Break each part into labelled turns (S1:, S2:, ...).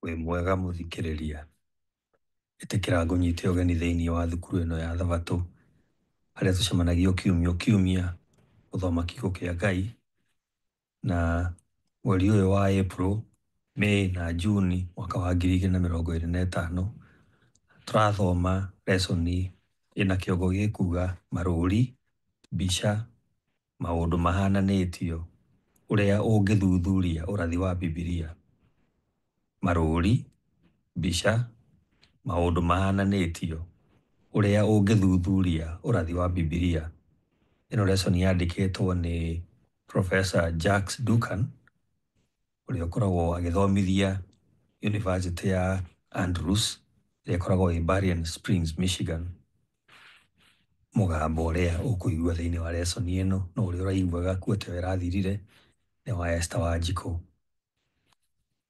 S1: Wĩ mwega mũthikĩrĩria, ĩtĩkĩra ngũnyite ũgeni thĩinĩ wa thukuru ĩno ya Thabatũ, harĩa tũcemanagia kiumia o kiumia gũthoma kiugo kĩa Ngai, na mweri ũyũ wa April, May na June mwaka wa 2025 tũrathoma lesson ĩna kĩongo gĩkuga marũri, mbica, maũndũ mahananĩtio, ũrĩa ũngĩthuthuria ũrathi wa Bibilia. Marũri, mbica, maũndũ mahananĩtio, ũrĩa ũngĩthuthuria ũrathi wa Bibilia. Ĩno lesson yandĩkĩtwo nĩ Professor Jacques Duncan, ũrĩa ũkoragwo agĩthomithia University ya Andrews, ĩrĩa ĩkoragwo ĩ Berrien Springs, Michigan. Mũgambo ũrĩa ũkũigua thĩinĩ wa lesson ĩno na ũrĩa ũraiguaga kuo ta ĩrathirire nĩ wa Esther Wanjikũ.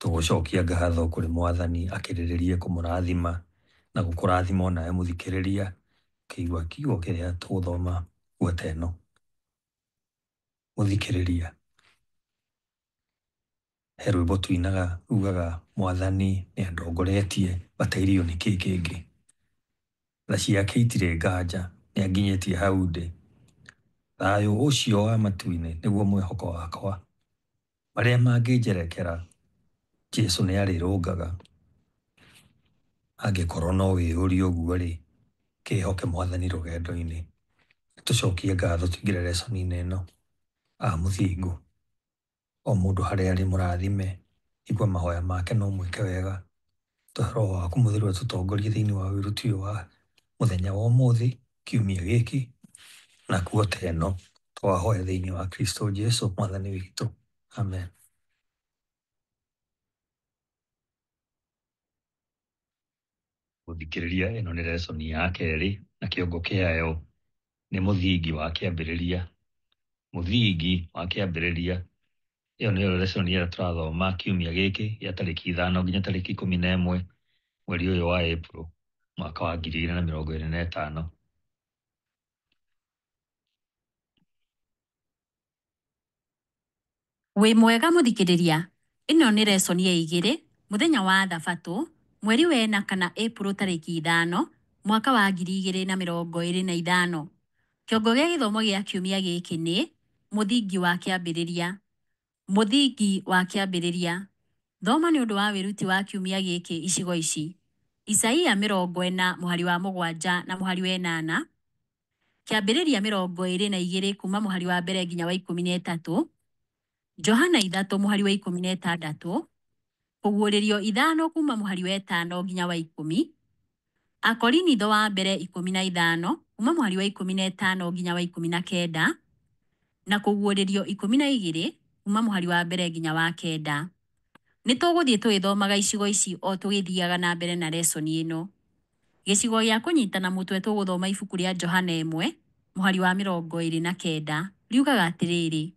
S1: Tũgũcokia ngatho kũrĩ Mwathani akĩrĩrĩrie kũmũrathima na gũkũrathima onawe mũthikĩrĩria ũkĩigua kiugo kĩrĩa tũgũthoma guota ĩno. Mũthikĩrĩria, he rwĩmbo tũinaga rugaga Mwathani nĩ andongoretie batairio nĩ kĩĩ kĩngĩ. Tha ciake itirĩ nganja, nĩ anginyĩtie hau ndĩ. Thayũ ũcio wa matu-inĩ nĩguo mwĩhoko wakwa. Marĩa mangĩnjerekera, Jesũ nĩ arĩrũngaga. Angĩkorwo no wĩyũrie ũguo-rĩ, kĩhoke Mwathani rũgendo-inĩ. Tũcokie ngatho tũingĩre lesson-inĩ ĩno. Mũthingu, o mũndũ harĩa arĩ mũrathime, igua mahoya make no mwĩke wega. Tũhe Roho waku mũtheru atũtongorie thĩinĩ wa wĩruti ũyũ wa mũthenya wa ũmũthĩ, kiumia gĩkĩ na kuota ĩno. Twahoya thĩinĩ wa Kristo Jesũ Mwathani witũ. Amen. Gũthikĩrĩria, ĩno nĩ lesson ya kerĩ na kĩongo kĩayo nĩ mũthingi wa kĩambĩrĩria. Mũthingi wa kĩambĩrĩria, ĩyo nĩyo lesson ĩrĩa tũrathoma kiumia gĩkĩ gĩa tarĩki 5 nginya tarĩki 11 mweri ũyũ wa April mwaka wa 2025.
S2: Wĩ mwega mũthikĩrĩria, ĩno nĩ lesson ya 2 mũthenya wa Thabatũ, mweri wena kana April tarĩki 5 mwaka wa 2025. Kĩongo gĩa gĩthomo gĩa kiumia gĩkĩ nĩ mũthingi wa kĩambĩrĩria. Mũthingi wa kĩambĩrĩria. Thoma nĩ ũndũ wa wĩruti wa kiumia gĩkĩ icigo ici: Isaia 40 mũhari wa 7 na mũhari wa 8, Kĩambĩrĩria 22 kuma mũhari wa mbere nginya wa 13, Johana 3 mũhari wa 16, Kũguũrĩrio 5 kuma mũhari wa 5 nginya wa 10, Akorinitho wa mbere 15 kuma mũhari wa 15 nginya wa 19, na Kũguũrĩrio 12 kuma mũhari wa mbere nginya wa 9. Nĩ tũgũthiĩ tũgĩthomaga icigo ici o tũgĩthiaga na mbere na lesson ĩno. Gĩcigo gĩa kũnyitana mũtwe tũgũthoma ibuku rĩa Johana 1 mũhari wa 29 riugaga atĩrĩrĩ: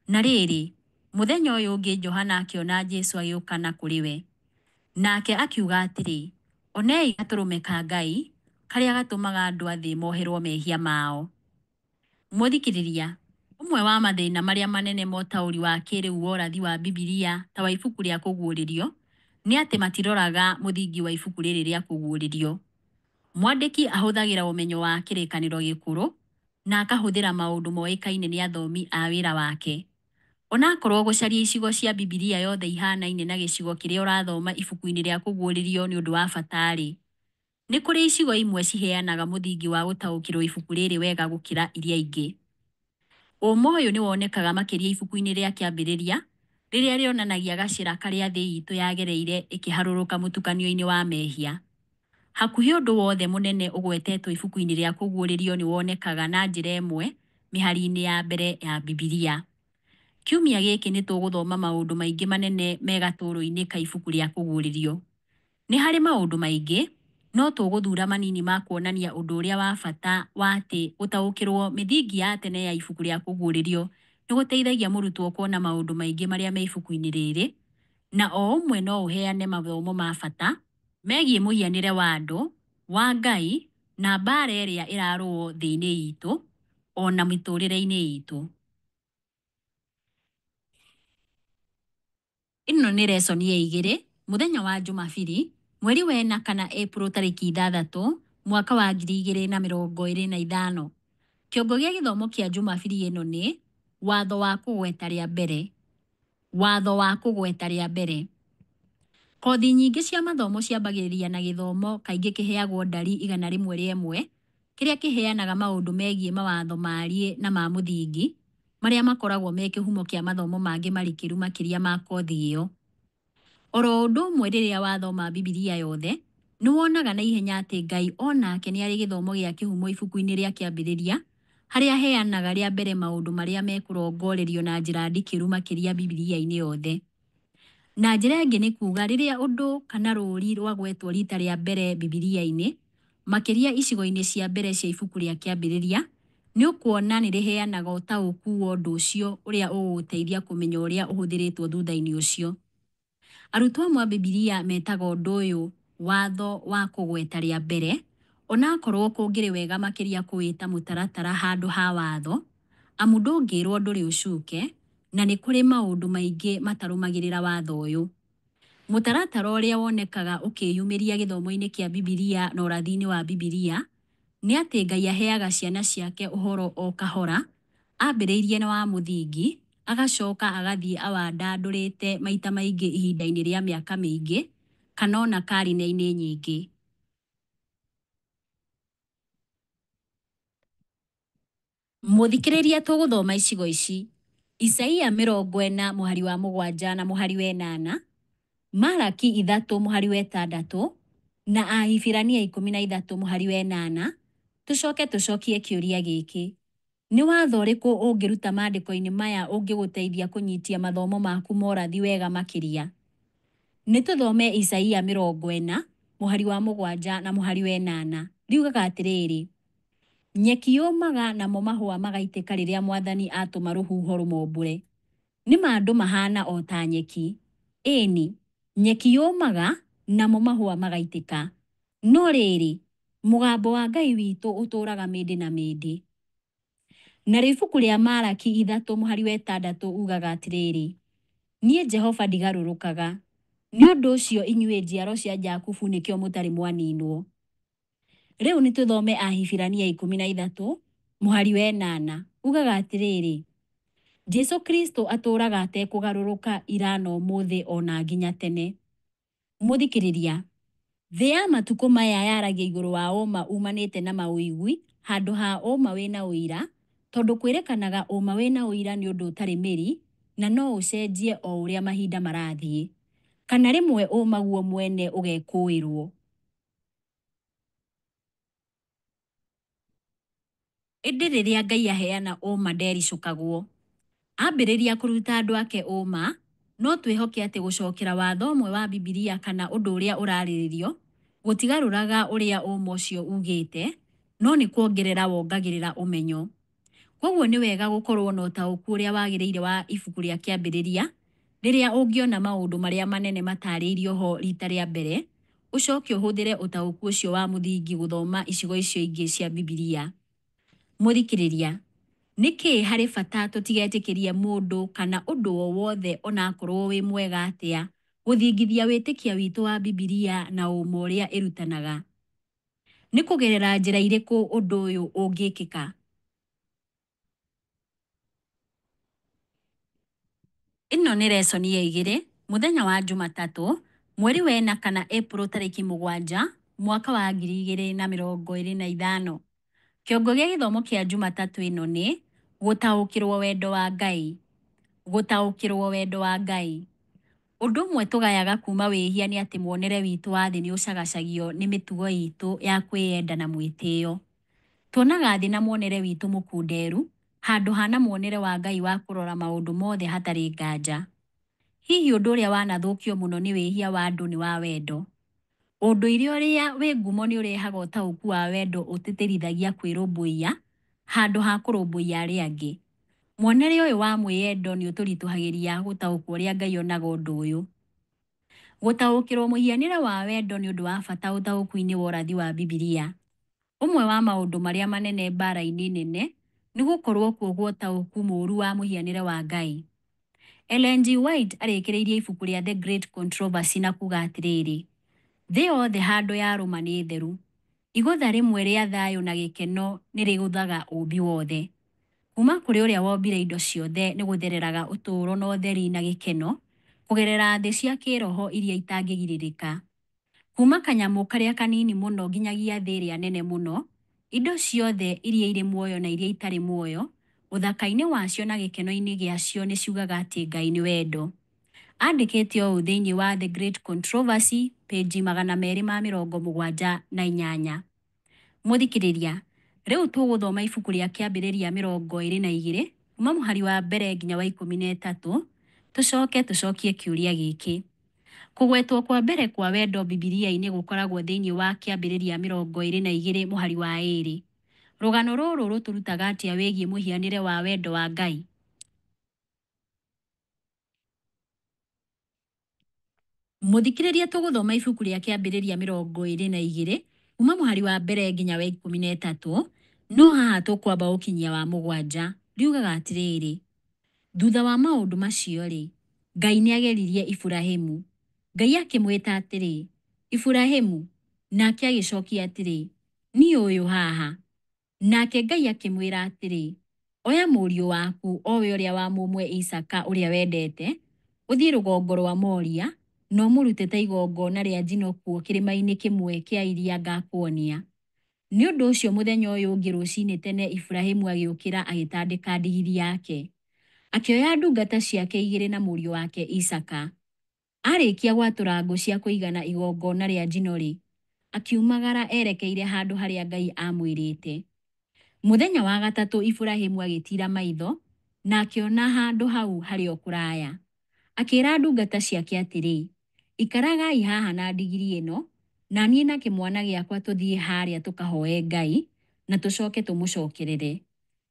S2: Na rĩrĩ, mũthenya ũyũ ũngĩ Johana akĩona Jesũ agĩũka na kũrĩ we. Nake akiuga atĩrĩ: Onei gatũrũme ka Ngai, karĩa gatũmaga andũ a thĩ moherwo mehia mao. Mũthikĩrĩria, ũmwe wa mathĩna marĩa manene ma ũtaũri wa kĩrĩu wa ũrathi wa Bibilia ta wa ibuku rĩa Kũguũrĩrio nĩ atĩ matiroraga mũthingi wa ibuku rĩrĩ rĩa Kũguũrĩrio. Mwandĩki ahũthagĩra ũmenyo wa kĩrĩkanĩro gĩkũrũ na akahũthĩra maũndũ moĩkaine nĩ athomi a wĩra wake. Onakorwo gũcaria icigo cia Bibilia yothe ihanaine na gĩcigo kĩrĩa ũrathoma ibuku-inĩ rĩa Kũguũrĩrio nĩ ũndũ wa bata-rĩ, nĩ kũrĩ icigo imwe ciheanaga mũthingi wa gũtaũkĩrwo ibuku rĩrĩ wega gũkĩra iria ingĩ. Ũma ũyũ nĩ wonekaga makĩria ibuku-inĩ rĩa Kĩambĩrĩria, rĩrĩa rĩonanagia gacĩra karĩa thĩ itũ yagereire ĩkĩharũrũka mũtukanio-inĩ wa mehia. Hakuhĩ ũndũ wothe mũnene ũgwetetwo ibuku-inĩ rĩa Kũguũrĩrio nĩ wonekaga na njĩra ĩmwe mĩhari-inĩ ya mbere ya Bibilia. Kiumia gĩkĩ nĩ tũgũthoma maũndũ maingĩ manene me gatũrũ-inĩ ka ibuku rĩa Kũguũrĩrio. Nĩ harĩ maũndũ maingĩ, no tũgũthura manini ma kuonania ũndũ ũrĩa wa bata wa atĩ gũtaũkĩrwo mĩthingi ya tene ya ibuku rĩa Kũguũrĩrio nĩ gũteithagia mũrutwo kuona maũndũ maingĩ marĩa me ibuku-inĩ rĩrĩ, na o ũmwe no ũheane mathomo ma bata megiĩ mũhianĩre wa andũ, wa Ngai na mbara ĩrĩa ĩrarũo thĩ-inĩ itũ, ona mĩtũrĩre-inĩ itũ. Ĩno nĩ lesson ya 2 mũthenya wa Jumabiri, mweri wena kana April tarĩki 6 mwaka wa 2025. Kĩongo gĩa gĩthomo kĩa Jumabiri ĩno nĩ watho wa kũgweta rĩa mbere. Watho wa kũgweta rĩa mbere. Kothi nyingĩ cia mathomo ciambagĩrĩria na gĩthomo kaingĩ kĩheagwo ndari 100 kĩrĩa kĩheanaga maũndũ megiĩ mawatho mariĩ na ma mũthingi marĩa makoragwo me kĩhumo kĩa mathomo mangĩ marikĩru makĩria ma kothi ĩyo. Oro ũndũ ũmwe rĩrĩa wathoma Bibilia yothe, nĩ wonaga na ihenya atĩ Ngai onake nĩ arĩ gĩthomo gĩa kĩhumo ibuku-inĩ rĩa kĩambĩrĩria harĩa aheanaga rĩa mbere maũndũ marĩa mekũrongorerio na njĩra ndikĩru makĩria Bibilia-inĩ yothe. Na njĩra ĩngĩ nĩ kuuga rĩrĩa ũndũ kana rũũri rwagwetwo rita rĩa mbere Bibilia-inĩ, makĩria icigo-inĩ cia mbere cia ibuku rĩa kĩambĩrĩria, nĩ ũkuona nĩ rĩheanaga ũtaũku wa ũndũ ũcio ũrĩa ũgũteithia kũmenya ũrĩa ũhũthĩrĩtwo thutha-inĩ ũcio. Arutwo amwe a Bibilia metaga ũndũ ũyũ watho wa kũgweta rĩa mbere, onakorwo kũngĩrĩ wega makĩria kũwĩta mũtaratara handũ ha watho, amu ndũngĩrwo ndũrĩ ũcuke, na nĩ kũrĩ maũndũ maingĩ matarũmagĩrĩra watho ũyũ. Mũtaratara ũrĩa wonekaga ũkĩyumĩria gĩthomo-inĩ kĩa Bibilia na ũrathi-inĩ wa Bibilia nĩ atĩ Ngai aheaga ciana ciake ũhoro o kahora, ambĩrĩirie na wa mũthingi, agacoka agathiĩ awandandũrĩte maita maingĩ ihinda-inĩ rĩa mĩaka mĩingĩ, kana ona karine-inĩ nyingĩ. Mũthikĩrĩria tũgũthoma icigo ici: Isaia 40 mũhari wa 7 na mũhari wa 8, Malaki 3 mũhari wa 6 na Ahibirania 13 mũhari wa 8. Tũcokie kĩũria gĩkĩ: nĩ watho ũrĩkũ ũngĩruta maandĩko-inĩ maya ũngĩgũteithia kũnyitia mathomo maku ma ũrathi wega makĩria? Nĩ tũthome Isaia 40 mũhari wa 7 na mũhari wa 8. Riugaga atĩrĩrĩ: nyeki yũmaga namo mahũa magaitĩka rĩrĩa Mwathani atũma rũhuho rũmombũre. Nĩ andũ mahana o ta nyeki. Ĩni, nyeki yũmaga namo mahũa magaitĩka. No rĩrĩ, mũgambo wa Ngai witũ ũtũũraga mĩndĩ na mĩndĩ. Narĩo ibuku rĩa Malaki 3 mũhari wa 6 ugaga atĩrĩrĩ: niĩ Jehova ndigarũrũkaga. Nĩ ũndũ ũcio inyuĩ njiaro cia Jakubu nĩkĩo mũtarĩ mwaninwo. Rĩu nĩ tũthome Ahibirania 13 mũhari wa 8. Ugaga atĩrĩrĩ: Jesu Kristo atũũraga atekũgarũrũka ira na ũmũthĩ ona nginya tene. Mũthikĩrĩria, thĩ ya matukũ maya yaragia igũrũ wa ũma umanĩte na maũigui handũ ha ũma wĩna ũira, tondũ kwĩrĩkanaga ũma wĩna ũira nĩ ũndũ ũtarĩ mĩri na no ũcenjie o ũrĩa mahinda marathiĩ, kana rĩmwe ũma guo mwene ũgekũĩrwo. Ĩndĩ rĩrĩa Ngai aheana ũma ndericũkagwo. Ambĩrĩria kũruta andũ ake ũma, no twĩhoke atĩ gũcokera watho ũmwe wa Bibilia kana ũndũ ũrĩa ũrarĩrĩrio gũtigarũraga ũrĩa ũma ũcio ugĩte, no nĩ kuongerera wongagĩrĩra ũmenyo. Koguo nĩ wega gũkorwo na ũtaũku ũrĩa wagĩrĩire wa ibuku rĩa kĩambĩrĩria rĩrĩa ũngĩona maũndũ marĩa manene matarĩirio ho rita rĩa mbere, ũcoke ũhũthĩre ũtaũku ũcio wa mũthingi gũthoma icigo icio ingĩ cia Bibilia. Mũthikĩrĩria, nĩkĩ harĩ bata tũtigetĩkĩrie mũndũ kana ũndũ o wothe onakorwo wĩ mwega atĩa gũthingithia wĩtĩkia witũ wa Bibilia na ũma ũrĩa ĩrutanaga? Nĩ kũgerera njĩra irĩkũ ũndũ ũyũ ũngĩkĩka? Ĩno nĩ lesoni ya 2 mũthenya wa Jumatatũ, mweri wena kana April tarĩki 7 mwaka wa 2025. Kĩongo gĩa gĩthomo kĩa Jumatatũ ĩno nĩ gũtaũkĩrwo wendo wa Ngai. Gũtaũkĩrwo wendo wa Ngai. Ũndũ ũmwe tũgayaga kuma wĩhia nĩ atĩ muonere witũ wa thĩ nĩ ũcagacagio nĩ mĩtugo itũ ya kwĩyenda na mwĩtĩo. Tuonaga thĩ na muonere witũ mũkunderu handũ hana muonere wa Ngai wa kũrora maũndũ mothe hatarĩ nganja. Hihi ũndũ ũrĩa wanathũkio mũno nĩ wĩhia wa andũ nĩ wa wendo. Ũndũire ũrĩa wĩ ngumo nĩ ũrehaga ũtaũku wa wendo ũtĩtĩrithagia kwĩrũmbũiya handũ ha kũrũmbũiya arĩa angĩ. Muonere ũyũ wa mwĩyendo nĩ ũtũritũhagĩria gũtaũkwo ũrĩa Ngai onaga ũndũ ũyũ. Gũtaũkĩrwo mũhianĩre wa wendo nĩ ũndũ wa bata ũtaũku-inĩ wa ũrathi wa Bibilia. Ũmwe wa maũndũ marĩa manene mbara-inĩ nene nĩ gũkorwo kuo gwa ũtaũku mũũru wa mũhianĩre wa Ngai. Ellen G. White arĩkĩrĩirie ibuku rĩa The Great Controversy na kuga atĩrĩrĩ, thĩ yothe handũ yarũma nĩ theru. Igũtha rĩmwe rĩa thayũ na gĩkeno nĩ rĩgũthaga ũũmbi wothe. Kuma kũrĩ ũrĩa wombire indo ciothe nĩ gũthereraga ũtũũro na ũtheri na gĩkeno, kũgerera thĩ cia kĩroho iria itangĩgirĩrĩka. Kuma kanyamũ karĩa kanini mũno nginyagia thĩ ĩrĩa nene mũno, indo ciothe iria irĩ muoyo na iria itarĩ muoyo, ũthaka-inĩ wacio na gĩkeno-inĩ gĩacio nĩ ciugaga atĩ Ngai nĩ wendo. Andĩkĩte ũũ thĩinĩ wa The Great Controversy, peji 278. Mũthikĩrĩria, rĩu tũgũthoma ibuku rĩa kĩambĩrĩria 22 kuma mũhari wa mbere nginya wa 13, tũcokie kĩũria gĩkĩ. Kũgwetwo kwa mbere kwa wendo Bibilia-inĩ gũkoragwo thĩinĩ wa kĩambĩrĩria 22 mũhari wa 2. Rũgano rũrũ rũtũrutaga atĩa wĩgiĩ mũhianĩre wa wendo wa Ngai? Mũthikĩrĩria, tũgũthoma ibuku rĩa kĩambĩrĩria 22 kuma mũhari wa mbere nginya wa 13, no haha tũkwamba ũkinyia wa 7. Riugaga atĩrĩrĩ, thutha wa maũndũ macio-rĩ, Ngai nĩ ageririe Iburahĩmu. Ngai akĩmwĩta atĩrĩ, Iburahĩmu, nake agĩcokia atĩrĩ, niĩ ũyũ haha. Nake Ngai akĩmwĩra atĩrĩ, oya mũriũ waku, owe ũrĩa wa mũmwe Isaka ũrĩa wendete, ũthiĩ rũgongo rwa Moria, na ũmũrute ta igongona rĩa njino kuo kĩrĩma-inĩ kĩmwe kĩa iria ngakuonia. Nĩ ũndũ ũcio mũthenya ũyũ ũngĩ rũcinĩ tene Iburahĩmu agĩũkĩra agĩtandĩka ndigiri yake. Akĩoya ndungata ciake 2 na mũriũ wake Isaka. Arĩkia gwatũra ngũ cia kũigana igongona rĩa njino-rĩ, akiumagara erekeire handũ harĩa Ngai amwĩrĩte. Mũthenya wa gatatũ Iburahĩmu agĩtira maitho na akĩona handũ hau harĩ o kũraya. Akĩra ndungata ciake atĩrĩ, ikaragai haha na ndigiri ĩno, na niĩ na kĩmwana gĩakwa tũthiĩ harĩa tũkahoe Ngai na tũcoke tũmũcokerere.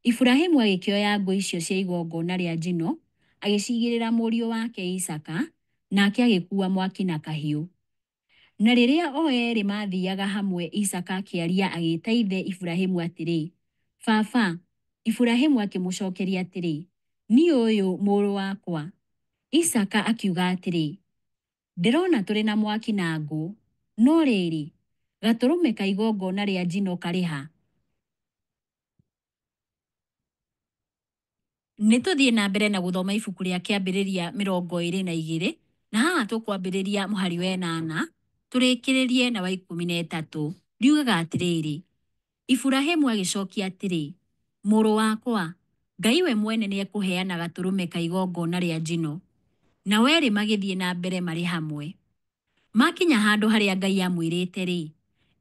S2: Iburahĩmu agĩkĩoya ngũ icio cia igongona rĩa njino, agĩcigĩrĩra mũriũ wake Isaka, nake agĩkua mwaki na kahiũ. Na rĩrĩa o erĩ mathiaga hamwe, Isaka akĩaria agĩĩta ithe Iburahĩmu atĩrĩ, baba. Iburahĩmu akĩmũcokeria atĩrĩ, niĩ ũyũ mũrũ wakwa. Isaka akiuga atĩrĩ, ndĩrona tũrĩ na mwaki na ngũ, no rĩrĩ, gatũrũme ka igongona rĩa njino karĩ ha? Nĩ tũthiĩ na mbere na gũthoma ibuku rĩa kĩambĩrĩria 22, na haha tũkwambĩrĩria mũhari wa 8, tũrĩkĩrĩrie na wa 13. Riugaga atĩrĩrĩ, Iburahĩmu agĩcokia atĩrĩ, mũrũ wakwa, Ngai we mwene nĩ ekũheana gatũrũme ka igongona rĩa njino. Na werĩ magĩthiĩ na mbere marĩ hamwe. Makinya handũ harĩa Ngai amwĩrĩte-rĩ,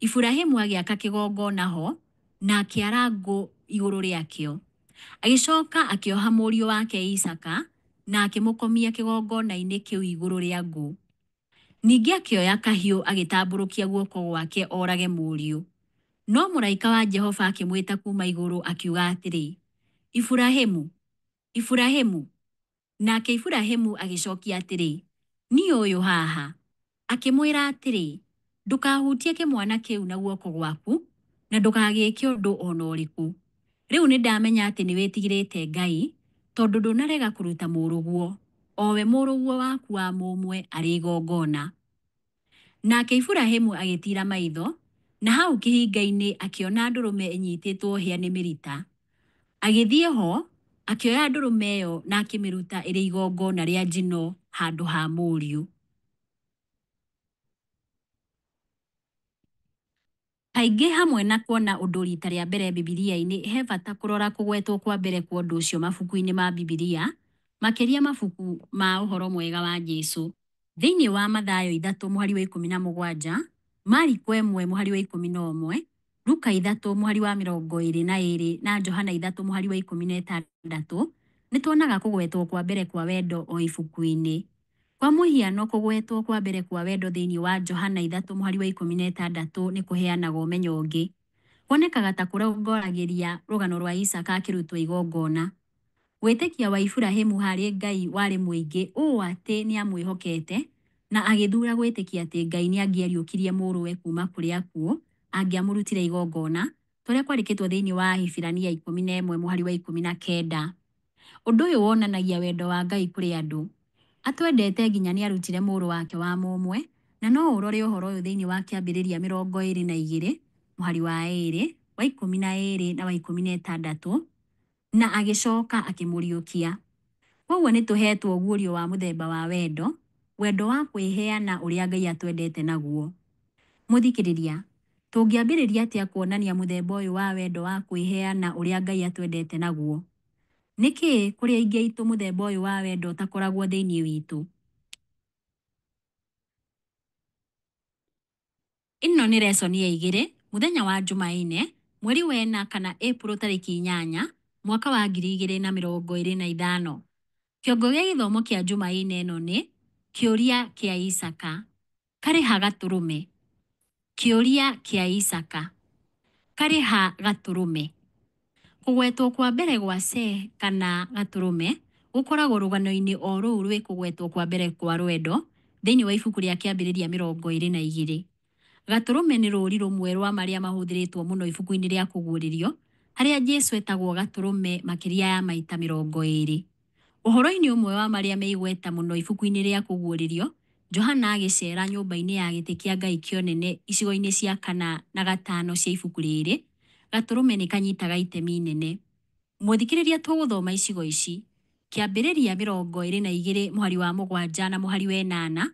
S2: Iburahĩmu agĩaka kĩgongona ho na akĩara ngũ igũrũ rĩakĩo. Agĩcoka akĩoha mũriũ wake Isaka na akĩmũkomia kĩgongona-inĩ kĩu igũrũ rĩa ngũ. Ningĩ akĩoya kahiũ agĩtambũrũkia guoko gwake orage mũriũ. No mũraika wa Jehova akĩmwĩta kuma igũrũ akiuga atĩrĩ, Iburahĩmu, Iburahĩmu. Nake Iburahĩmu agĩcokia atĩrĩ, niĩ ũyũ haha. Akĩmwĩra atĩrĩ, ndũkahutie kĩmwana kĩu na guoko gwaku, na ndũkagĩke ũndũ ona ũrĩkũ. Rĩu nĩ ndamenya atĩ nĩ wĩtigĩrĩte Ngai, tondũ ndũnarega kũruta mũrũguo, owe mũrũguo waku wa mũmwe arĩ igongona. Nake Iburahĩmu agĩtira maitho, na hau kĩhinga-inĩ akĩona ndũrũme ĩnyitĩtwo hĩa nĩ mĩrita. Agĩthiĩ ho, akĩoya ndũrũme ĩyo na akĩmĩruta ĩrĩ igongona rĩa njino handũ ha mũriũ. Kaingĩ hamwe na kuona ũndũ rita rĩa mbere Bibilia-inĩ, he bata kũrora kũgwetwo kwa mbere kwa ũndũ ũcio mabuku-inĩ ma Bibilia, makĩria mabuku ma ũhoro mwega wa Jesũ. Thĩinĩ wa Mathayo 3 mũhari wa 17, Mariko 1 mũhari wa 11, Luka 3 mũhari wa 22 na Johana 3 mũhari wa 16, nĩ tuonaga kũgwetwo kwa mbere kwa wendo o ibuku-inĩ. Kwa mũhiano, kũgwetwo kwa mbere kwa wendo thĩinĩ wa Johana 3 mũhari wa 16 nĩ kũheanaga ũmenyo ũngĩ. Kuonekaga ta kũrongoragĩria rũgano rwa Isaka akĩrutwo igongona. Wĩtĩkia wa Iburahĩmu harĩ Ngai warĩ mũingĩ ũũ atĩ nĩ amwĩhokete na agĩthura gwĩtĩkia atĩ Ngai nĩ angĩariũkirie mũrũwe kuma kũrĩ akuũ angĩamũrutire igongona, tũrĩa kwarĩkĩtwo thĩinĩ wa Ahibirania 11 mũhari wa 19. Ũndũ ũyũ wonanagia wendo wa Ngai kũrĩ andũ. Atwendete nginya nĩ arutire mũrũ wake wa mũmwe, na no ũrore ũhoro ũyũ thĩinĩ wa kĩambĩrĩria 22 mũhari wa 2, wa 12 na wa 16, na agĩcoka akĩmũriũkia. Koguo nĩ tũhetwo guũrio wa mũthemba wa wendo, wendo wa kwĩheana ũrĩa Ngai atwendete naguo. Mũthikĩrĩria, tũngĩambĩrĩria atĩa kuonania mũthemba ũyũ wa wendo wa kwĩheana ũrĩa Ngai atwendete naguo? Nĩkĩ kũrĩ aingĩ aitũ mũthemba ũyũ wa wendo ũtakoragwo thĩinĩ witũ? Ĩno nĩ lesson ya 2, mũthenya wa Jumaine, mweri wena kana April tarĩki 8, mwaka wa 2025. Kĩongo gĩa gĩthomo kĩa Jumaine ĩno nĩ kĩũria kĩa Isaka. Karĩ ha gatũrũme? Kĩũria kĩa Isaka. Karĩ ha gatũrũme? Kũgwetwo kwa mbere gwa C kana gatũrũme gũkoragwo rũgano-inĩ o rũu rwĩ kũgwetwo kwa mbere kwa rwendo thĩinĩ wa ibuku rĩa kĩambĩrĩria 22. Gatũrũme nĩ rũri rũmwe rwa marĩa mahũthĩrĩtwo mũno ibuku-inĩ rĩa kũguũrĩrio, harĩa Jesũ etagwo gatũrũme makĩria ya maita 20. Ũhoro-inĩ ũmwe wa marĩa me igweta mũno ibuku-inĩ rĩa kũguũrĩrio, Johana agĩcera nyũmba-inĩ ya gĩtĩ kĩa Ngai kĩonene icigo-inĩ cia 4 na 5 cia ibuku rĩrĩ, gatũrũme nĩ kanyitaga itemi inene. Mũthikĩrĩria, tũgũthoma icigo ici: kĩambĩrĩria 22 mũhari wa 7 na mũhari wa 8,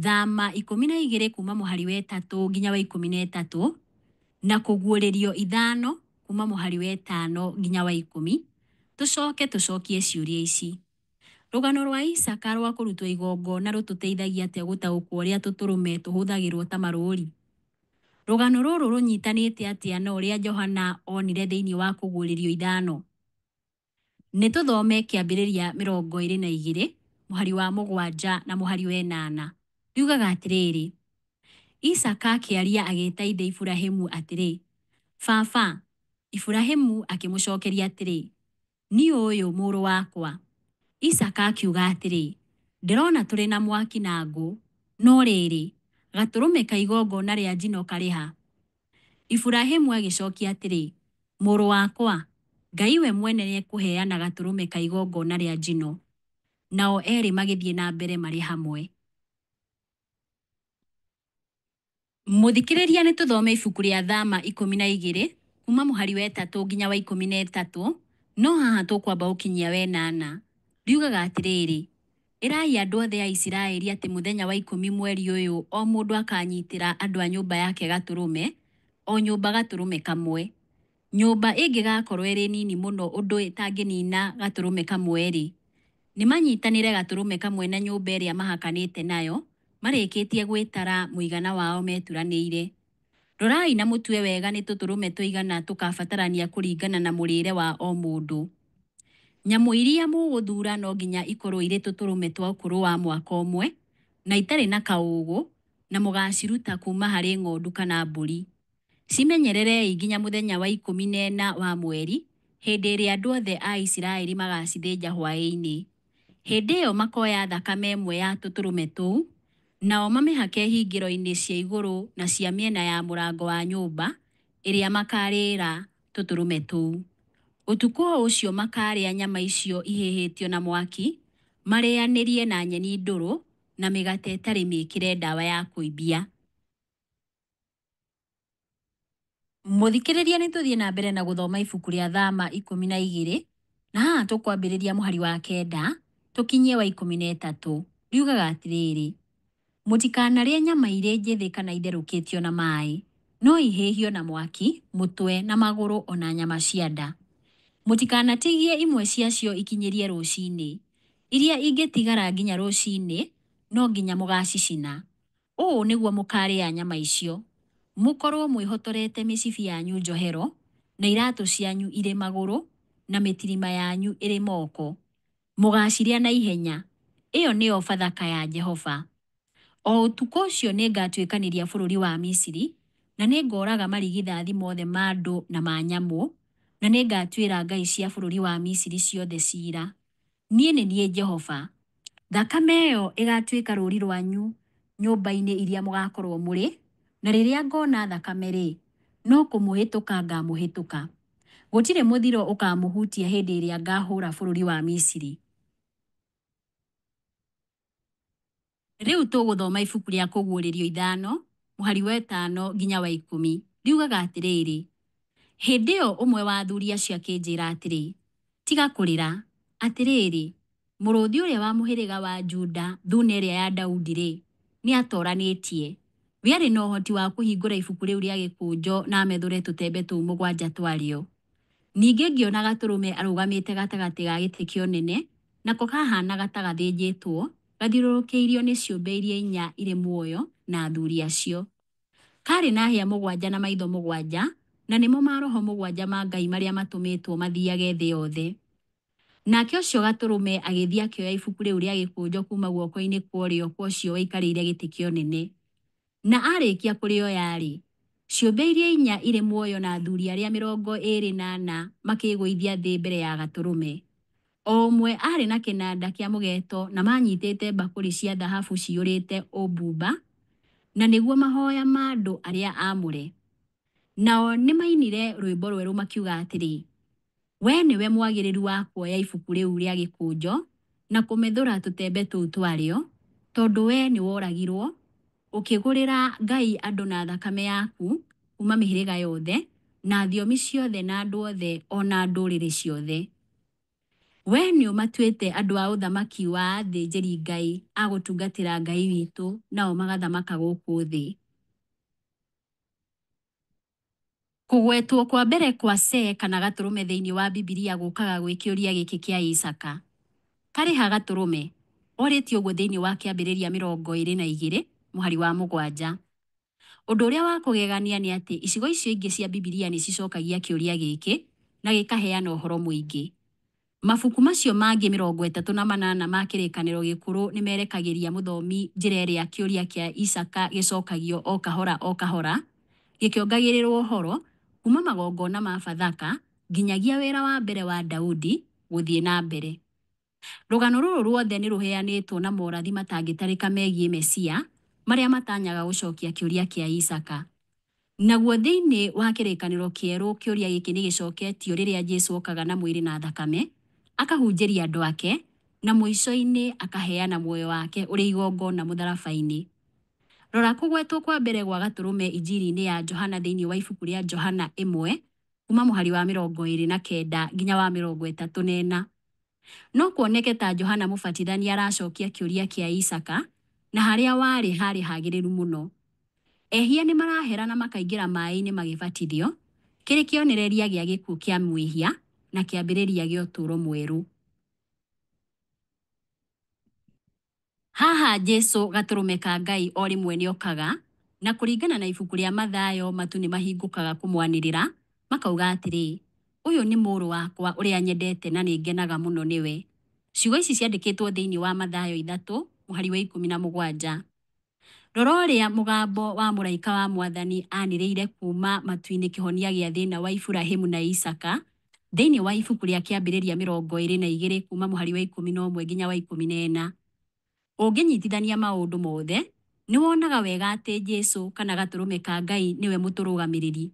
S2: Thama 12 kuma mũhari wa 3 nginya wa 13, na kũguũrĩrio 5 kuma mũhari wa 5 nginya wa 10. Tũcokie ciũria ici. Rũgano rwa Isaka rwa kũrutwo igongona rũtũteithagia atĩa gũtaũkwo ũrĩa tũtũrũme tũhũthagĩrwo ta marũũri? Rũgano rũrũ rũnyitanĩte atĩa na ũrĩa Johana onire thĩinĩ wa kũguũrĩrio 5? Nĩ tũthome kĩambĩrĩria 22 mũhari wa 7 na mũhari wa 8. Riugaga atĩrĩrĩ: Isaka akĩaria agĩĩta ithe Iburahĩmu atĩrĩ, "Baba." Iburahĩmu akĩmũcokeria atĩrĩ, "Niĩ ũyũ mũrũ wakwa." Isaka akiuga atĩrĩ, "Ndĩrona tũrĩ na mwaki na ngũ, no rĩrĩ, gatũrũme ka igongona rĩa njino karĩ ha?" Iburahĩmu agĩcokia atĩrĩ, "Mũrũ wakwa, Ngai we mwene nĩekũheana gatũrũme ka igongona rĩa njino." Nao erĩ magĩthiĩ na mbere marĩ hamwe. Mũthikĩrĩria, nĩ tũthome ibuku rĩa Thama 12 kuma mũhari wa 3 nginya wa 13, no haha tũkwamba gũkinyia wa 8. Riugaga atĩrĩrĩ: "Ĩrai andũ othe a Isiraeli atĩ mũthenya wa 10 mweri ũyũ o mũndũ akanyitĩra andũ a nyũmba yake gatũrũme, o nyũmba gatũrũme kamwe. Nyũmba ĩngĩgakorwo ĩrĩ nini mũno ũndũ ĩtangĩnina gatũrũme kamwe-rĩ, nĩmanyitanĩre gatũrũme kamwe na nyũmba ĩrĩa mahakanĩte nayo, marĩkĩtie gwĩtara mũigana wao meturanĩire. Rorai na mũtue wega nĩ tũtũrũme tũigana tũkabatarania kũringana na mũrĩĩre wa o mũndũ. Nyamũ iria mũgũthura no nginya ikorwo irĩ tũtũrũme twa ũkũrũ wa mwaka ũmwe na itarĩ na kaũũgũ, na mũgaciruta kuma harĩ ng'ondu kana mbũri. Cimenyererei nginya mũthenya wa 14 wa mweri, hĩndĩ ĩrĩa andũ othe a Isiraeli magacithĩnja hwaĩ-inĩ. Hĩndĩ ĩyo makoya thakame ĩmwe ya tũtũrũme tũu, nao mamĩhake hingĩro-inĩ cia igũrũ na cia mĩena ya mũrango wa nyũmba ĩrĩa makarĩĩra tũtũrũme tũu. Ũtukũ ũcio makarĩa nyama icio ihĩhĩtio na mwaki, marĩanĩrie na nyeni ndũrũ na mĩgate ĩtarĩ mĩĩkĩre ndawa ya kũimbia. Mũthikĩrĩria, nĩ tũthiĩ na mbere na gũthoma ibuku rĩa Thama 12, na haha tũkwambĩrĩria mũhari wa 9 tũkinyie wa 13. Riugaga atĩrĩrĩ: "Mũtikanarĩe nyama irĩ njĩthĩ kana itherũkĩtio na maĩ, no ihĩhio na mwaki, mũtwe na magũrũ ona nyama cia nda. Mũtikanatigie imwe ciacio ikinyĩrie rũciinĩ. Iria ingĩtigara nginya rũciinĩ no nginya mũgacicina. Ũũ nĩguo mũkarĩa nyama icio. Mũkorwo mwĩhotorete mĩcibi yanyu njohero, na iratũ cianyu irĩ magũrũ, na mĩtirima yanyu ĩrĩ moko. Mũgacirĩa na ihenya. Ĩyo nĩyo Bathaka ya Jehova. O ũtukũ ũcio nĩngatuĩkanĩria bũrũri wa Misiri, na nĩngoraga marigithathi mothe ma andũ na ma nyamũ, na nĩngatuĩra ngai cia bũrũri wa Misiri ciothe ciira. Niĩ nĩ niĩ Jehova. Thakame ĩyo ĩgatuĩka rũũri rwanyu nyũmba-inĩ iria mũgakorwo mũrĩ, na rĩrĩa ngona thakame-rĩ, no kũmũhĩtũka ngamũhĩtũka. Gũtirĩ mũthiro ũkamũhutia hĩndĩ ĩrĩa ngahũra bũrũri wa Misiri. Rĩu tũgũthoma ibuku rĩa kũguũrĩrio 5, mũhari wa 5 nginya wa 10. Riugaga atĩrĩrĩ: hĩndĩ ĩyo ũmwe wa athuri acio akĩnjĩra atĩrĩ, tiga kũrĩra. Atĩrĩrĩ, mũrũũthi ũrĩa wa mũhĩrĩga wa Juda, Thuna ĩrĩa ya Daudi-rĩ, nĩ atooranĩtie. We arĩ na ũhoti wa kũhingũra ibuku rĩu rĩa gĩkũnjo na amethũre tũtembe tũu 7 twarĩo. Ningĩ ngĩona gatũrũme arũgamĩte gatagatĩ ga gĩtĩ kĩa ũnene, nako kahaanaga ta gathĩnjĩtwo, gathiũrũrũkĩirio nĩ ciũmbe iria 4 irĩ muoyo na athuri acio. Karĩ na hĩa 7 na maitho 7, na nĩmo maroho 7 ma Ngai marĩa matũmĩtwo mathiage thĩ yothe. Nake ũcio gatũrũme agĩthiĩ akĩoya ibuku rĩu rĩa gĩkũnjo kuuma guoko-inĩ kwa ũrĩo kwa ũcio waikarĩire gĩtĩ kĩa ũnene. Na arĩkia kũrĩoya-rĩ, ciũmbe iria 4 irĩ muoyo na athuri arĩa 24 makĩĩgũithia thĩ mbere ya gatũrũme. O ũmwe arĩ na kĩnanda kĩa mũgeeto na manyitĩte mbakũri cia thahabu ciyũrĩte ũbumba, na nĩguo mahoya ma andũ arĩa aamũre. Nao nĩ mainire rwĩmbo rwerũ makiuga atĩrĩ: we nĩwe mwagĩrĩru wa kuoya ibuku rĩu rĩa gĩkũnjo na kũmethũra tũtembe tũu twarĩo, tondũ we nĩ woragirwo, ũkĩgũrĩra Ngai andũ na thakame yaku kuuma mĩhĩrĩga yothe, na thiomi ciothe, na andũ othe, o na ndũrĩrĩ ciothe. We nĩ ũmatuĩte andũ a ũthamaki wa athĩnjĩri Ngai a gũtungatĩra Ngai witũ, nao magathamaka gũkũ thĩ. Kũgwetwo kwa mbere kwa Se kana gatũrũme thĩinĩ wa Bibilia gũkaga gwĩ kĩũria gĩkĩ kĩa Isaka. Karĩ ha gatũrũme? Orĩtio ũguo thĩinĩ wa Kĩambĩrĩria 22, mũhari wa 7. Ũndũ ũrĩa wa kũgegania nĩ atĩ icigo icio ingĩ cia Bibilia nĩ cicokagia kĩũria gĩkĩ na gĩkaheana ũhoro mũingĩ. Mabuku macio mangĩ 38 ma kĩrĩkanĩro gĩkũrũ nĩ merekagĩria mũthomi njĩra ĩrĩa kĩũria kĩa Isaka gĩcokagio o kahora o kahora, gĩkĩongagĩrĩrwo ũhoro kuuma magongona ma Bathaka nginyagia wĩra wa mbere wa Daudi gũthiĩ na mbere. Rũgano rũrũ ruothe nĩ rũheanĩtwo na morathi matangĩtarĩka megiĩ Mesia, marĩa matanyaga gũcokia kĩũria kĩa Isaka. Naguo thĩinĩ wa kĩrĩkanĩro kĩerũ kĩũria gĩkĩ nĩ gĩcoketio rĩrĩa Jesũ okaga na mwĩrĩ na thakame, akahunjĩria andũ ake, na mũico-inĩ akaheana muoyo wake ũrĩ igongona mũtharaba-inĩ. Rora kũgwetwo kwa mbere gwa gatũrũme Injili-inĩ ya Johana thĩinĩ wa ibuku rĩa Johana 1 kuuma mũhari wa 29 nginya wa 34. No kuoneke ta Johana Mũbatithania aracokia kĩũria kĩa Isaka, na harĩa harĩ hagĩrĩru mũno. Ehia nĩ maraherana makaingĩra maaĩ-inĩ magĩbatithio, kĩrĩ kĩonereria gĩa gĩkuũ kĩa mwĩhia na kĩambĩrĩria gĩa ũtũũro mwerũ. Haha Jesũ gatũrũme ka Ngai o rĩmwe nĩ okaga, na kũringana na ibuku rĩa Mathayo matu nĩ mahingũkaga kũmwanĩrĩra, makauga atĩrĩ, ũyũ nĩ mũrũ wakwa ũrĩa nyendete na nĩ ngenaga mũno nĩwe. Ciugo ici ciandĩkĩtwo thĩinĩ wa Mathayo 3, mũhari wa 17. Rora ũrĩa mũgambo wa mũraika wa Mwathani aanĩrĩire kuuma matu-inĩ kĩhonia gĩa thĩna wa Iburahĩmu na Isaka, thĩinĩ wa ibuku rĩa Kĩambĩrĩria 22 kuuma mũhari wa 11 nginya wa 14. Ũngĩnyitithania maũndũ mothe, nĩ wonaga wega atĩ Jesũ kana gatũrũme ka Ngai nĩwe mũtũrũgamĩrĩri.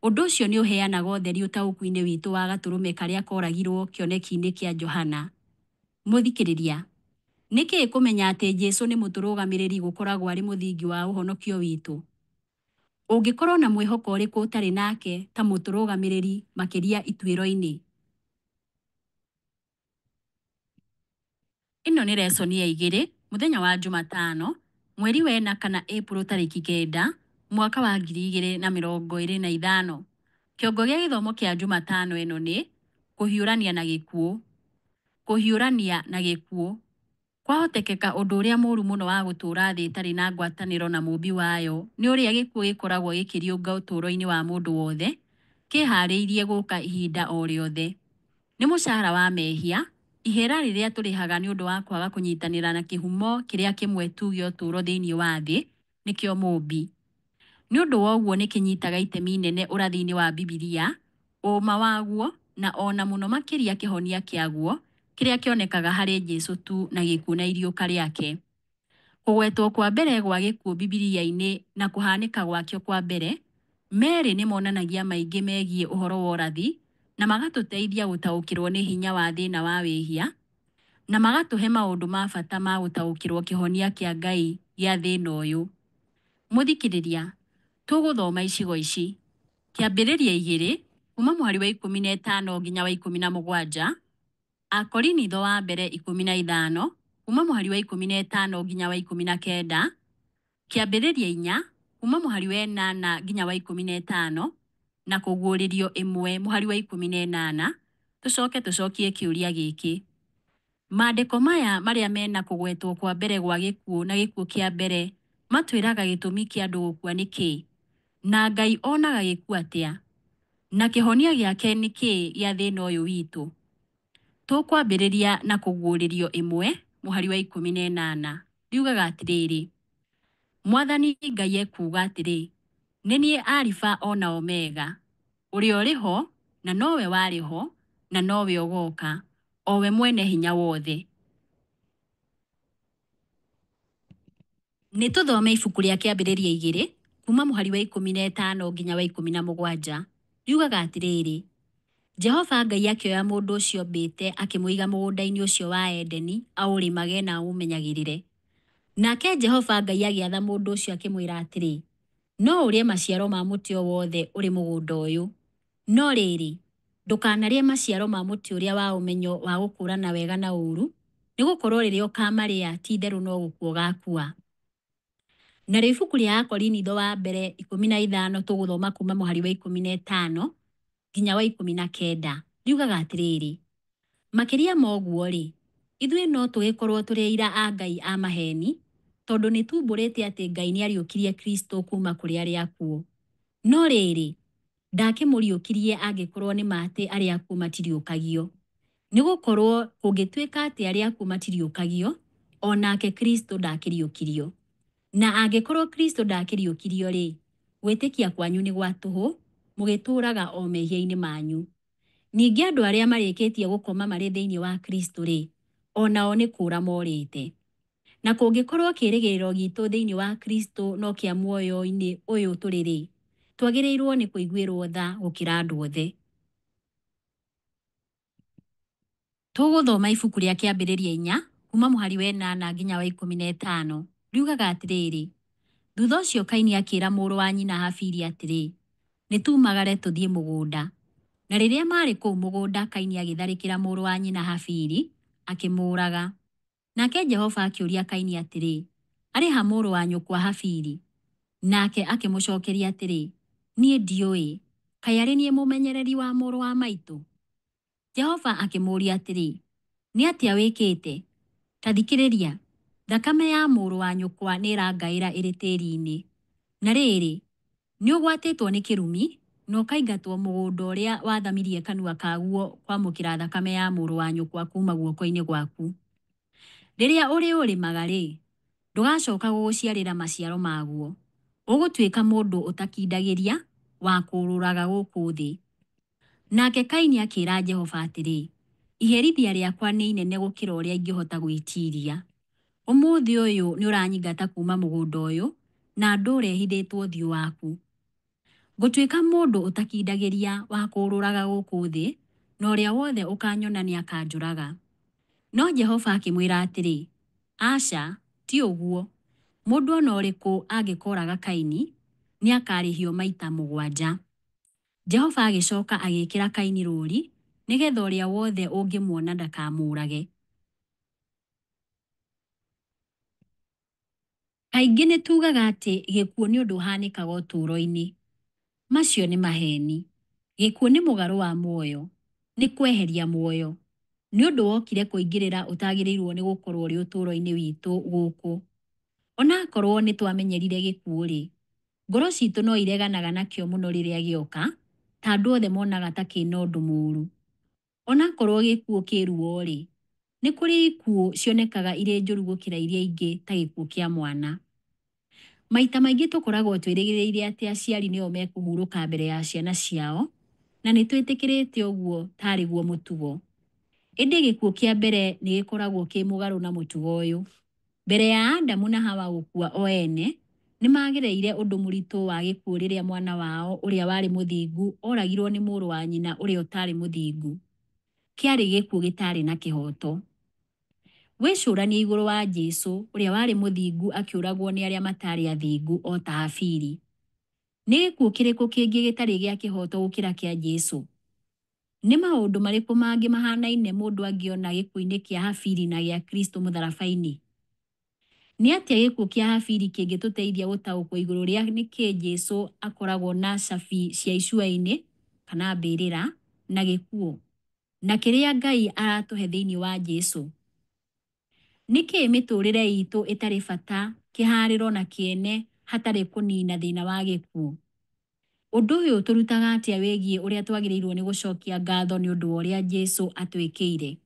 S2: Ũndũ ũcio nĩ ũheanaga ũtheri ũtaũku-inĩ witũ wa gatũrũme karĩa koragirwo kĩoneki-inĩ kĩa Johana. Mũthikĩrĩria, nĩkĩ kũmenya atĩ Jesũ nĩ mũtũrũgamĩrĩri gũkoragwo arĩ mũthingi wa ũhonokio witũ? Ũngĩkorwo na mwĩhoko ũrĩkũ ũtarĩ nake ta mũtũrũgamĩrĩri makĩria ituĩro-inĩ? Ĩno nĩ lesson ya 2, mũthenya wa Jumatano, mweri wa 4 kana April tarĩki 9, mwaka wa 2025. Kĩongo gĩa gĩthomo kĩa Jumatano ĩno nĩ kũhiũrania na gĩkuũ. Kũhiũrania na gĩkuũ. Kwahotekeka ũndũ ũrĩa mũũru mũno wa gũtũũra thĩ ĩtarĩ na ngwatanĩro na mũmbi wayo nĩ ũrĩa gĩkuũ gĩkoragwo gĩkĩriũnga ũtũũro-inĩ wa mũndũ wothe, kĩharĩirie gũũka ihinda o rĩothe. Nĩ mũcara wa mehia, ihera rĩrĩa tũrĩhaga nĩ ũndũ wa kwaga kũnyitanĩra na kĩhumo kĩrĩa kĩmwe tu gĩa ũtũũro thĩinĩ wa thĩ, nĩkĩo mũmbi. Nĩ ũndũ wa ũguo nĩ kĩnyitaga itemi inene ũrathi-inĩ wa Bibilia, ũma waguo na ona mũno makĩria kĩhonia kĩaguo, kĩrĩa kĩonekaga harĩ Jesũ tu na gĩkuũ na iriũka rĩake. Kũgwetwo kwa mbere gwa gĩkuũ Bibilia-inĩ na kũhanĩka gwakĩo kwa mbere, merĩ nĩ monanagia maingĩ megiĩ ũhoro wa ũrathi, na magatũteithia gũtaũkĩrwo nĩ hinya wa thĩna wa wĩhia, na magatũhe maũndũ ma bata ma gũtaũkĩrwo kĩhonia kĩa Ngai gĩa thĩna ũyũ. Mũthikĩrĩria, tũgũthoma icigo ici. Kĩambĩrĩria 2 kuma mũhari wa 15 nginya wa 17, Akorinitho wa mbere 15 kuma mũhari wa 15 nginya wa 19, Kĩambĩrĩria 4 kuma mũhari wa 8 nginya wa 15, na Kũguũrĩrio 1 mũhari wa 18. Tũcoke tũcokie kĩũria gĩkĩ. Maandĩko maya marĩa mena kũgwetwo kwa mbere gwa gĩkuũ na gĩkuũ kĩa mbere matwĩraga gĩtũmi kĩa andũ gũkua nĩ kĩĩ, na Ngai onaga gĩkuũ atĩa, na kĩhonia gĩake nĩ kĩĩ gĩa thĩna ũyũ witũ. Tũkwambĩrĩria na Kũguũrĩrio 1 mũhari wa 18. Riugaga atĩrĩrĩ: Mwathani Ngai ekuuga atĩrĩ, nĩ niĩ Alifa ona Omega, ũrĩa ũrĩ ho na nowe warĩ ho na nowe ũgooka, o we mwene hinya wothe. Nĩ tũthome ibuku rĩa Kĩambĩrĩria 2 kuma mũhari wa 15 nginya wa 17. Riugaga atĩrĩrĩ: Jehova Ngai akĩoya mũndũ ũcio mbĩte akĩmũiga mũgũnda-inĩ ũcio wa Edeni aũrĩmage na aũmenyagĩrĩre. Nake Jehova Ngai agĩatha mũndũ ũcio akĩmwĩra atĩrĩ, no ũrĩe maciaro ma mũtĩ o wothe ũrĩ mũgũnda ũyũ, no rĩrĩ, ndũkanarĩe maciaro ma mũtĩ ũrĩa wa ũmenyo wa gũkũũrana wega na ũũru, nĩgũkorwo rĩrĩa ũkamarĩa ti-itherũ no gũkua ũgakua. Narĩo ibuku rĩa Akorinitho wa mbere 15 tũgũthoma kuma mũhari wa 15 nginya wa 19. Riugaga atĩrĩrĩ: Makĩria ma ũguo-rĩ, ithuĩ no tũgĩkorwo tũrĩ aira a Ngai a maheni, tondũ nĩ tumbũrĩte atĩ Ngai nĩariũkirie Kristo kuma kũrĩ arĩa akuũ. No rĩrĩ, ndakĩmũriũkirie angĩkorwo nĩ ma atĩ arĩa akuũ matiriũkagio. Nĩgũkorwo kũngĩtuĩka atĩ arĩa akuũ matiriũkagio, o nake Kristo ndakĩriũkirio. Na angĩkorwo Kristo ndakĩriũkirio-rĩ, gwĩtĩkia kwanyu nĩ gwa tũhũ, mũgĩtũũraga o mehia-inĩ manyu. Ningĩ andũ arĩa marĩkĩtie gũkoma marĩ thĩinĩ wa Kristo-rĩ, o nao nĩ kũũra morĩte. Na kũngĩkorwo kĩĩrĩgĩrĩro giitũ thĩinĩ wa Kristo no kĩa muoyo-inĩ ũyũ tũrĩ-rĩ, twagĩrĩirwo nĩ kũiguĩrwo tha gũkĩra andũ othe. Tũgũthoma ibuku rĩa Kĩambĩrĩria 4 kuma mũhari wa 8 nginya wa 15. Riugaga atĩrĩrĩ: Thutha ũcio Kaini akĩĩra mũrũ wa nyina Habili atĩrĩ, nĩtumagare tũthiĩ mũgũnda. Na rĩrĩa maarĩ kũu mũgũnda, Kaini agĩtharĩkĩra mũrũ wa nyina Habili, akĩmũũraga. Nake Jehova akĩũria Kaini atĩrĩ, arĩ ha mũrũ wa nyũkwa Habili? Nake akĩmũcokeria atĩrĩ, niĩ ndiũĩ, kaĩ arĩ niĩ mũmenyereri wa mũrũ wa maitũ? Jehova akĩmũũria atĩrĩ, nĩ atĩa wĩkĩte? Ta thikĩrĩria, thakame ya mũrũ wa nyũkwa nĩ ĩrangaĩra ĩrĩ tĩĩri-inĩ. Na rĩrĩ, nĩ ũgwatĩtwo nĩ kĩrumi, na ũkaingatwo mũgũnda ũrĩa wathamirie kanua kaguo kwamũkĩra thakame ya mũrũ wa nyũkwa kuma guoko-inĩ gwaku. Rĩrĩa ũrĩmaga-rĩ, ndũgacoka gũgũciarĩra maciaro maguo. Ũgũtuĩka mũndũ ũtakindagĩria, wa kũũrũraga gũkũ thĩ. Nake Kaini akĩĩra Jehova atĩrĩ, iherithia rĩakwa nĩ inene gũkĩra ũrĩa ingĩhota gwĩtiria. Ũmũthĩ ũyũ nĩ ũranyingata kuma mũgũnda ũyũ, na ndũũre hithĩtwo ũthiũ waku. Ngũtuĩka mũndũ ũtakindagĩria wa kũũrũraga gũkũ thĩ, na ũrĩa wothe ũkanyona nĩ akanjũraga. No Jehova akĩmwĩra atĩrĩ, aca, ti ũguo. Mũndũ ona ũrĩkũ angĩkooraga Kaini, nĩ akarĩhio maita 7. Jehova agĩcoka agĩĩkĩra Kaini rũũri, nĩgetha ũrĩa wothe ũngĩmuona ndakamũũrage. Kaingĩ nĩ tugaga atĩ gĩkuũ nĩ ũndũ ũhanĩkaga ũtũũro-inĩ. Macio nĩ maheni. Gĩkuũ nĩ mũgarũ wa muoyo, nĩ kweheria muoyo. Nĩ ũndũ wokire kũingĩrĩra ũtagĩrĩirwo nĩ gũkorwo ũrĩ ũtũũro-inĩ witũ gũkũ. Onakorwo nĩ twamenyerire gĩkuũ-rĩ, ngoro citũ no ireganaga nakĩo mũno rĩrĩa gĩoka, ta andũ othe monaga ta kĩna ũndũ mũũru. Onakorwo gĩkuũ kĩruo-rĩ, nĩ kũrĩ ikuũ cionekaga irĩ njũru gũkĩra iria ingĩ ta gĩkuũ kĩa mwana. Maita maingĩ tũkoragwo twĩrĩgĩrĩire atĩ aciari nĩo mekũhurũka mbere ya ciana ciao, na nĩ twĩtĩkĩrĩte ũguo tarĩ guo mũtugo. Ĩndĩ gĩkuũ kĩa mbere nĩ gĩkoragwo kĩ mũgarũ na mũtugo ũyũ. Mbere ya Adamu na Hawa gũkua o ene, nĩ magereire ũndũ mũritũ wa gĩkuũ rĩrĩa mwana wao ũrĩa warĩ mũthingu oragirwo nĩ mũrũ wa nyina ũrĩa ũtarĩ mũthingu. Kĩarĩ gĩkuũ gĩtarĩ na kĩhoto. Wĩcũranie igũrũ wa Jesũ ũrĩa warĩ mũthingu akĩũragwo nĩ arĩa matarĩ athingu o ta Habili. Nĩ gĩkuũ kĩrĩkũ kĩngĩ gĩtarĩ gĩa kĩhoto gũkĩra kĩa Jesũ? Nĩ maũndũ marĩkũ mangĩ mahanaine mũndũ angĩona gĩkuũ-inĩ kĩa Habili na gĩa Kristo mũtharaba-inĩ? Nĩ atĩa gĩkuũ kĩa Habili kĩngĩtũteithia gũtaũkwo igũrũ rĩa nĩkĩ Jesũ akoragwo na cabi cia icua-inĩ kana mbĩrĩra na gĩkuũ, na kĩrĩa Ngai aratũhe thĩinĩ wa Jesũ? Nĩkĩ mĩtũrĩre itũ ĩtarĩ bata, kĩharĩro na kĩene hatarĩ kũnina thĩna wa gĩkuũ? Ũndũ ũyũ tũrutaga atĩa wĩgiĩ ũrĩa twagĩrĩirwo nĩ gũcokia ngatho nĩ ũndũ wa ũrĩa Jesũ atwĩkĩire?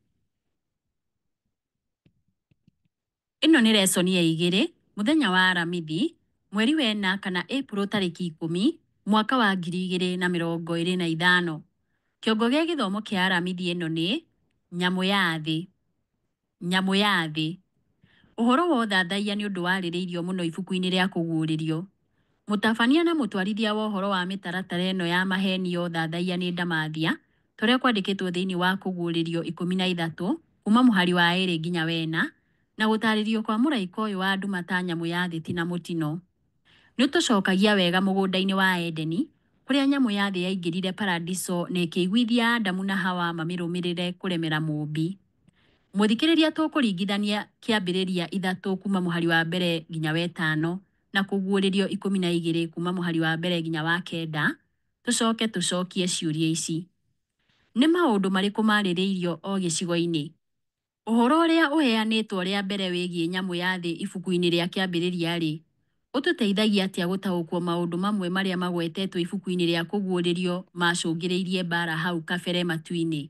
S2: Ĩno nĩ lesoni ya 2, mũthenya wa Aramithi, mweri wena kana April tarĩki 10, mwaka wa 2025. Kĩongo gĩa gĩthomo kĩa Aramithi ĩno nĩ nyamũ ya thĩ. Nyamũ ya thĩ. Ũhoro wa ũthathaiya nĩ ũndũ warĩrĩirio mũno ibuku-inĩ rĩa kũguũrĩrio. Mũtabania na mũtwarithia wa ũhoro wa mĩtaratara ĩno ya maheni ya ũthathaiya nĩ Ndamathia, tũrĩa kwandĩkĩtwo thĩinĩ wa kũguũrĩrio 13 kuma mũhari wa 2 nginya wena, na gũtarĩrio kwa mũraika ũyũ wa nduma ta nyamũ ya thĩ ti na mũtino. Nĩ tũcokagia wega mũgũnda-inĩ wa Edeni, kũrĩa nyamũ ya thĩ yaingĩrire paradiso na ĩkĩiguithia Adamu na Hawa mamĩrũmĩrĩre kũremera mũmbi. Mũthikĩrĩria tũkũringithania kĩambĩrĩria 3 kuma mũhari wa mbere nginya wa 5 na kũguũrĩrio 12 kuma mũhari wa mbere nginya wa 9, tũcoke tũcokie ciũria ici. Nĩ maũndũ marĩkũ marĩrĩirio o gĩcigo-inĩ? Ũhoro ũrĩa ũheanĩtwo rĩa mbere wĩgiĩ nyamũ ya thĩ ibuku-inĩ rĩa kĩambĩrĩria-rĩ, ũtũteithagia atĩa gũtaũkwo maũndũ mamwe marĩa magwetetwo ibuku-inĩ rĩa kũguũrĩrio macũngĩrĩirie mbara hau kabere matu-inĩ?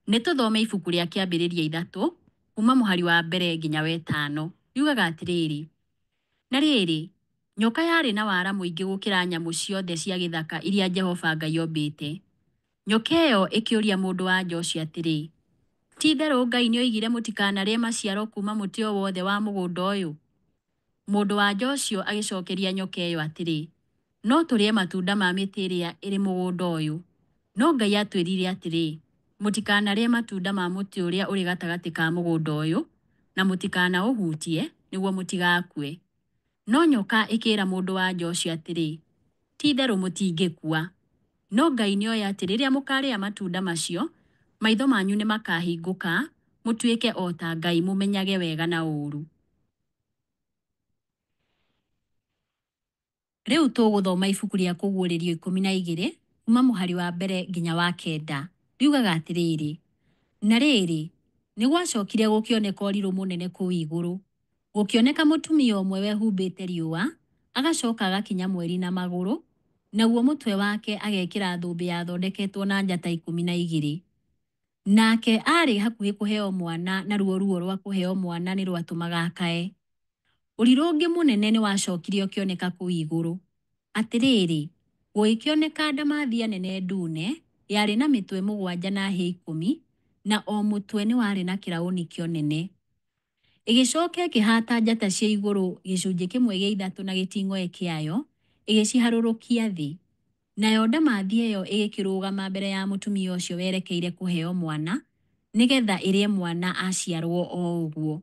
S2: Nĩ tũthome ibuku rĩa kĩambĩrĩria 3 kuma mũhari wa mbere nginya wa 5. Yugaga atĩrĩrĩ: na rĩrĩ, nyoka yarĩ na wara mũingĩ gũkĩra nyamũ ciothe cia gĩthaka iria Jehova Ngai ombĩte. Nyoka ĩyo ĩkĩũria mũndũ wa nja ũcio atĩrĩ, ti-itherũ Ngai nĩoigire mũtikanarĩe maciaro kuma mũtĩ o wothe wa mũgũnda ũyũ? Mũndũ wa nja ũcio agĩcokeria nyoka ĩyo atĩrĩ, no tũrĩe matunda ma mĩtĩ ĩrĩa ĩrĩ mũgũnda ũyũ. No Ngai atwĩrire atĩrĩ, mũtikanarĩe matunda ma mũtĩ ũrĩa ũrĩ gatagatĩ ka mũgũnda ũyũ, na mũtikanaũhutie nĩguo mũtigakue. No nyoka ĩkĩĩra mũndũ wa nja ũcio atĩrĩ, ti-itherũ mũtingĩkua. No Ngai nĩoĩ atĩ rĩrĩa mũkarĩa matunda macio, maitho manyu nĩ makahingũka, mũtuĩke o ta Ngai, mũmenyage wega na ũũru. Rĩu tũgũthoma ibuku rĩa kũguũrĩrio 12 kuma mũhari wa mbere nginya wa 9. Riugaga atĩrĩrĩ: na rĩrĩ, nĩ gwacokire gũkĩoneka ũrirũ mũnene kũu igũrũ. Gũkĩoneka mũtumia ũmwe wehumbĩte riũa, agacoka agakinya mweri na magũrũ, naguo mũtwe wake agekĩra thũmbĩ yathondeketwo na njata 12. Nake arĩ hakuhĩ kũheo mwana, na ruo rwa kũheo mwana nĩ rwatũmaga akae. Ũrirũ ũngĩ mũnene nĩ wacokire ũkĩoneka kũu igũrũ. Atĩrĩrĩ, gũgĩkĩoneka ndamathia nene ndune, yarĩ na mĩtwe 7 na hĩa 10, na o mũtwe nĩ warĩ na kĩraũni kĩonene. Ĩgĩcoka ĩkĩhata njata cia igũrũ gĩcunjĩ kĩmwe gĩa 3 na gĩting'oe kĩayo, ĩgĩciharũrũkia thĩ. Nayo ndamathia ĩyo ĩgĩkĩrũgama mbere ya mũtumia ũcio werekeire kũheo mwana, nĩgetha ĩrĩe mwana aciarwo o ũguo.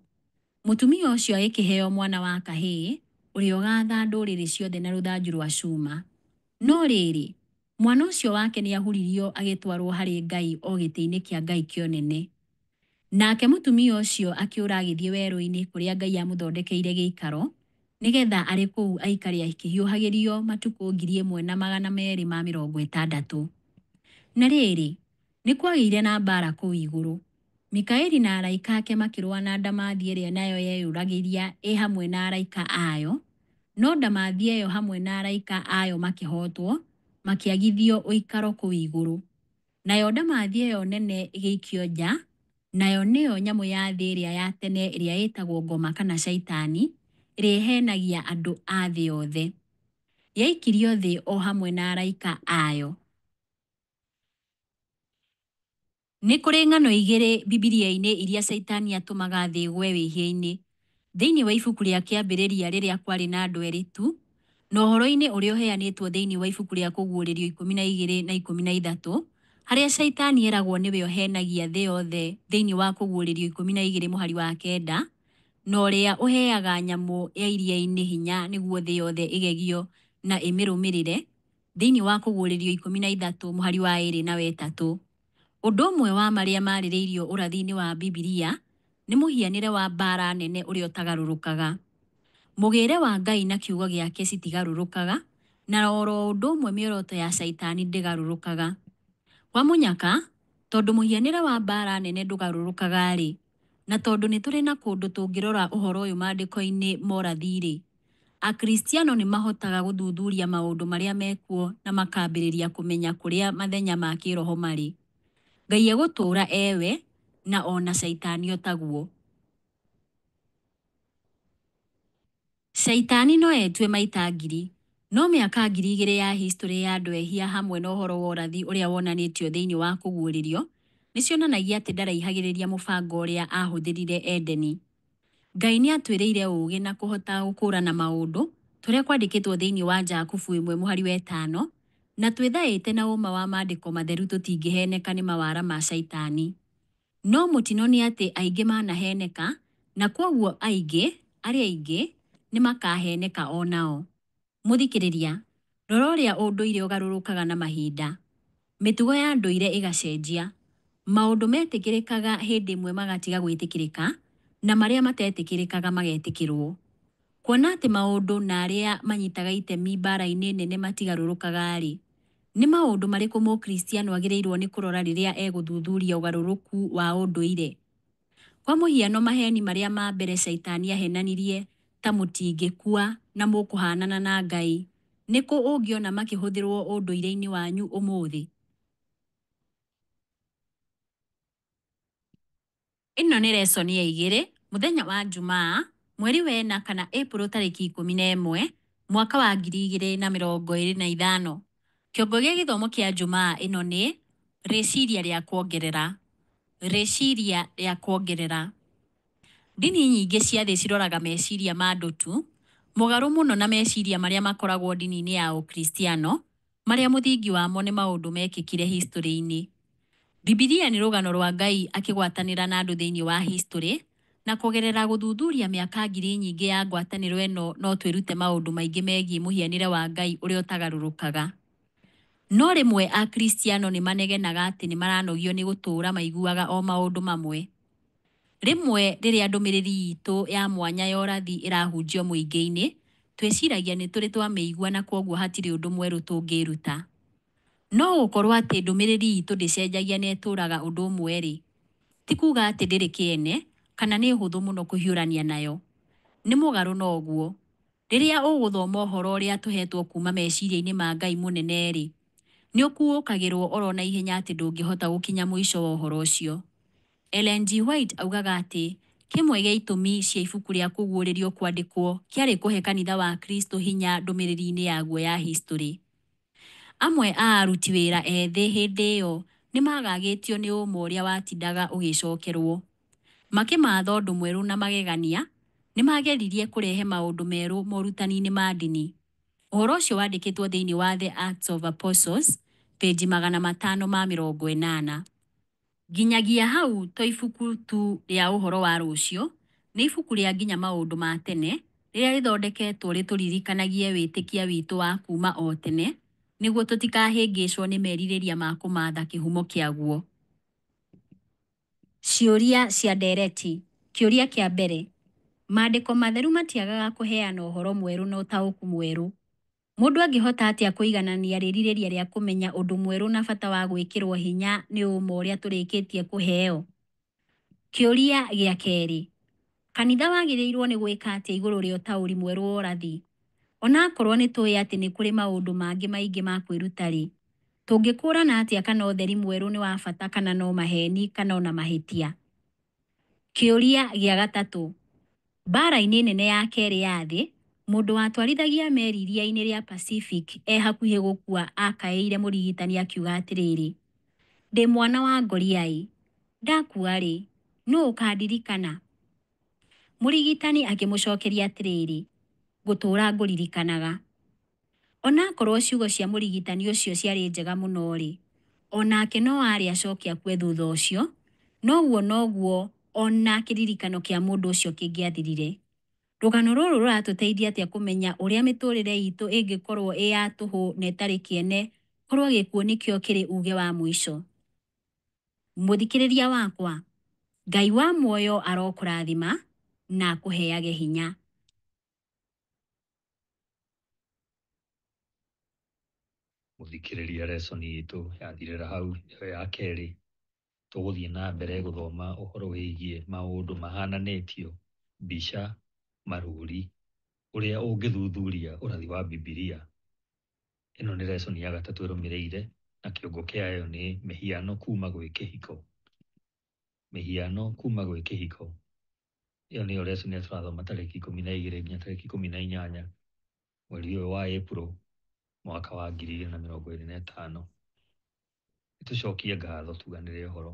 S2: Mũtumia ũcio agĩkĩheo mwana wa kahĩĩ, ũrĩa ũgaatha ndũrĩrĩ ciothe na rũthanju rwa cuma. No rĩrĩ, mwana ũcio wake nĩahuririo agĩtwarwo harĩ Ngai o gĩtĩ-inĩ kĩa Ngai kĩonene. Nake mũtumia ũcio akĩũra agĩthiĩ werũ-inĩ kũrĩa Ngai amũthondekeire gĩikaro, nĩgetha arĩ kũu aikare akĩhiũhagĩrio matukũ 1260. Na rĩrĩ, nĩ kwagĩire na mbara kũu igũrũ. Mikaeli na araika ake makĩrũa na ndamathia ĩrĩa nayo yeyũragĩria ĩ hamwe na araika ayo, no ndamathia ĩyo hamwe na araika ayo makĩhotwo, makĩagithio ũikaro kũu igũrũ. Nayo ndamathia ĩyo nene ĩgĩikio nja, nayo nĩyo nyamũ ya thĩ ĩrĩa ya tene ĩrĩa ĩtagwo ngoma kana caitani, ĩrĩa ĩhenagia andũ a thĩ yothe. Yaikirio thĩ o hamwe na araika ayo. Nĩ kũrĩ ng'ano 2 Bibilia-inĩ iria caitani atũmaga thĩ ĩgwe wĩhia-inĩ. Thĩinĩ wa ibuku rĩa kĩambĩrĩria rĩrĩa kwarĩ na andũ erĩ tu, na ũhoro-inĩ ũrĩa ũheanĩtwo thĩinĩ wa ibuku rĩa kũguũrĩrio 12 na 13, harĩa Shaitani eragwo nĩwe ũhenagia thĩ yothe thĩinĩ wa kũguũrĩrio 12:9, na ũrĩa ũheaga nyamũ ya iria-inĩ hinya nĩguo thĩ yothe ĩgegio na ĩmĩrũmĩrĩre thĩinĩ wa kũguũrĩrio 13:2-3. Ũndũ ũmwe wa marĩa marĩrĩirio ũrathi-inĩ wa Bibilia nĩ mũhianĩre wa mbaara nene ũrĩa ũtagarũrũkaga. Mũgĩĩre wa Ngai na kiugo gĩake citigarũrũkaga, na oro ũndũ ũmwe mĩoroto ya Shaitani ndĩgarũrũkaga. Kwa mũnyaka, tondũ mũhianĩre wa mbaara nene ndũgarũrũkaga-rĩ, na tondũ nĩ tũrĩ na kũndũ tũngĩrora ũhoro ũyũ maandĩko-inĩ ma ũrathi-rĩ, Akristiano nĩ mahotaga gũthuthuria maũndũ marĩa mekuo na makambĩrĩria kũmenya kũrĩa mathenya ma kĩroho marĩ. Ngai egũtũũra ewe na ona Shaitani otaguo. Shaitani no etue maita ngiri, no mĩaka 2000 ya history ya andũ ehia hamwe na ũhoro wa ũrathi ũrĩa wonanĩtio thĩinĩ wa kũguũrĩrio nĩ cionanagia atĩ ndaraihagĩrĩria mũbango ũrĩa ahũthĩrire Edeni. Ngai nĩ atuĩrĩire ũũgĩ na kũhota gũkũũrana maũndũ tũrĩa kwandĩkĩtwo thĩinĩ wa Jakubu 1:5, na twĩthaĩte na ũma wa maandĩko matheru tũtingĩheneka nĩ mawara ma Shaitani. No mũtino nĩ atĩ aingĩ manaheneka, na kwoguo arĩa aingĩ nĩ makaheneka o nao. Mũthikĩrĩria, rora ũrĩa ũndũire ũgarũrũkaga na mahinda. Mĩtugo ya ndũire ĩgacenjia. Maũndũ metĩkĩrĩkaga hĩndĩ ĩmwe magatiga gwĩtĩkĩrĩka, na marĩa matetĩkĩrĩkaga magetĩkĩrwo. Kuona atĩ maũndũ na arĩa manyitaga itemi mbaara-inĩ nene matigarũrũkaga-rĩ, nĩ maũndũ marĩkũ Mũkristiano agĩrĩirwo nĩ kũrora rĩrĩa egũthuthuria ũgarũrũku wa ũndũire? Kwa mũhiano, maheni marĩa ma mbere Shaitani ahenanirie ta mũtingĩkua na mũkũhanana na Ngai, nĩkũ ũngĩona makĩhũthĩrwo ũndũire-inĩ wanyu ũmũthĩ? Ĩno nĩ lesson ya 2, mũthenya wa Jumaa, mweri wena kana April 11, mwaka wa 2025. Kĩongo gĩa gĩthomo kĩa Jumaa ĩno nĩ rĩciria rĩa kuongerera. Rĩciria rĩa kuongerera. Ndini nyingĩ cia thĩ ciroraga meciria ma andũ tu, mũgarũ mũno na meciria marĩa makoragwo ndini-inĩ ya Ũkristiano, marĩa mũthingi wamo nĩ maũndũ mekĩkire history-inĩ. Bibilia nĩ rũgano rwa Ngai akĩgwatanĩra na andũ thĩinĩ wa history, na kũgerera gũthuthuria mĩaka ngiri nyingĩ ya ngwatanĩro ĩno no twĩrute maũndũ maingĩ megiĩ mũhianĩre wa Ngai ũrĩa ũtagarũrũkaga. No rĩmwe Akristiano nĩ manegenaga atĩ nĩ maranogio nĩ gũtũũra maiguaga o maũndũ mamwe. Rĩmwe rĩrĩa ndũmĩrĩri itũ ya mwanya ya ũrathi ĩrahunjio mũingĩ-inĩ, twĩciragia nĩ tũrĩ twamĩigua na kwoguo hatirĩ ũndũ mwerũ tũngĩruta. No gũkorwo atĩ ndũmĩrĩri itũ ndĩcenjagia na ĩtũũraga ũndũ ũmwe-rĩ, ti kuuga atĩ ndĩrĩ kĩene kana nĩ hũthũ mũno kũhiũrania nayo. Nĩ mũgarũ na ũguo. Rĩrĩa ũgũthoma ũhoro ũrĩa tũhetwo kuuma meciria-inĩ ma Ngai mũnene-rĩ, nĩ ũkuũkagĩrwo oro na ihenya atĩ ndũngĩhota gũkinya mũico wa ũhoro ũcio. Ellen G. White augaga atĩ kĩmwe gĩa itũmi cia ibuku rĩa kũguũrĩrio kwandĩkwo kĩarĩ kũhe kanitha wa Kristo hinya ndũmĩrĩri-inĩ yaguo ya history. Amwe a aruti wĩra ethĩ hĩndĩ ĩyo nĩ magagĩtio nĩ ũma ũrĩa watindaga ũgĩcokerwo. Makĩmatha ũndũ mwerũ na magegania, nĩ mageririe kũrehe maũndũ merũ morutani-inĩ ma ndini. Ũhoro ũcio wandĩkĩtwo thĩinĩ wa The Acts of Apostles, page 580. Nginyagia hau to ibuku tu rĩa ũhoro wa rũciũ, nĩ ibuku rĩa nginya maũndũ ma tene, rĩrĩa rĩthondeketwo rĩtũririkanagie wĩtĩkia witũ wa kuuma o tene, nĩguo tũtikahĩngĩcwo nĩ merirĩria ma kũmatha kĩhumo kĩaguo. Ciũria cia ndereti. Kĩũria kĩa mbere. Maandĩko matheru matiagaga kũheana ũhoro mwerũ na ũtaũku mwerũ. Mũndũ angĩhota atĩa kũiganania rĩrirĩria rĩa kũmenya ũndũ mwerũ na bata wa gwĩkĩrwo hinya nĩ ũma ũrĩa tũrĩkĩtie kũheo? Kĩũria gĩa kerĩ. Kanitha wagĩrĩirwo nĩ gwĩka atĩa igũrũ rĩa ũtaũri mwerũ wa ũrathi? Onakorwo nĩ tũĩ atĩ nĩ kũrĩ maũndũ mangĩ maingĩ ma kwĩruta-rĩ, tũngĩkũrana atĩa kana ũtheri mwerũ nĩ wa bata kana no maheni kana ona mahĩtia? Kĩũria gĩa gatatũ. Mbaara-inĩ nene ya kerĩ ya thĩ, mũndũ watwarithagia meri iria-inĩ rĩa Pacific hakuhĩ gũkua akaĩire mũrigitani akiuga atĩrĩrĩ, ndĩ mwana wa ngoriai, ndakua-rĩ, nũũ ũkandirikana? Mũrigitani akĩmũcokeria atĩrĩrĩ, ngũtũũra ngũririkanaga. Onakorwo ciugo cia mũrigitani ũcio ciarĩ njega mũno-rĩ, onake no arĩ acoke akue thutha ũcio, noguo ona kĩririkano kĩa mũndũ ũcio kĩngĩathirire. Rũgano rũrũ rũratũteithia atĩa kũmenya ũrĩa mĩtũrĩre itũ ĩngĩkorwo ĩ ya tũhũ na ĩtarĩ kĩene, korwo gĩkuũ nĩkĩo kĩrĩ uge wa mũico. Mũthikĩrĩria wakwa, Ngai wa muoyo arokũrathima na akũheage hinya.
S1: Mũthikĩrĩria, lesson itũ yathirĩra hau, ĩyo ya kerĩ tũgũthiĩ na mbere gũthoma ũhoro wĩgiĩ maũndũ mahananĩtio, mbica, marũri, ũrĩa ũngĩthuthuria ũrathi wa Bibilia. Ĩno nĩ lesson ya gatatũ ĩrũmĩrĩire na kĩongo kĩayo nĩ mĩhiano kuma gwĩ kĩhiko. Mĩhiano kuma gwĩ kĩhiko. Ĩyo nĩyo lesson ĩrĩa tũrathoma tarĩki 12 nginya tarĩki 18 mweri ũyũ wa April mwaka wa 2025. Nĩtũcokie ngatho tuganĩre ũhoro.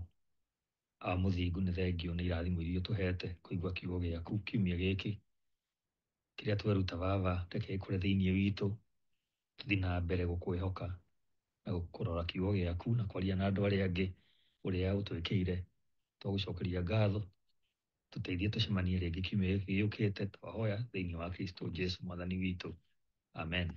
S1: Mũthingu nĩ thengio nĩ irathimo iria ũtũhete kũigua kiugo gĩaku kiumia gĩkĩ. Kĩrĩa tweruta Baba reke gĩkũre thĩinĩ witũ, tũthiĩ na mbere gũkwĩhoka na kũrora kiugo gĩaku na kwaria na andũ arĩa angĩ ũrĩa ũtwĩkĩire. Twagũcokeria ngatho, tũteithie tũcemanie rĩngĩ kiumia gĩkĩ gĩũkĩte, twahoya thĩinĩ wa Kristo Jesũ mwathani witũ. Amen.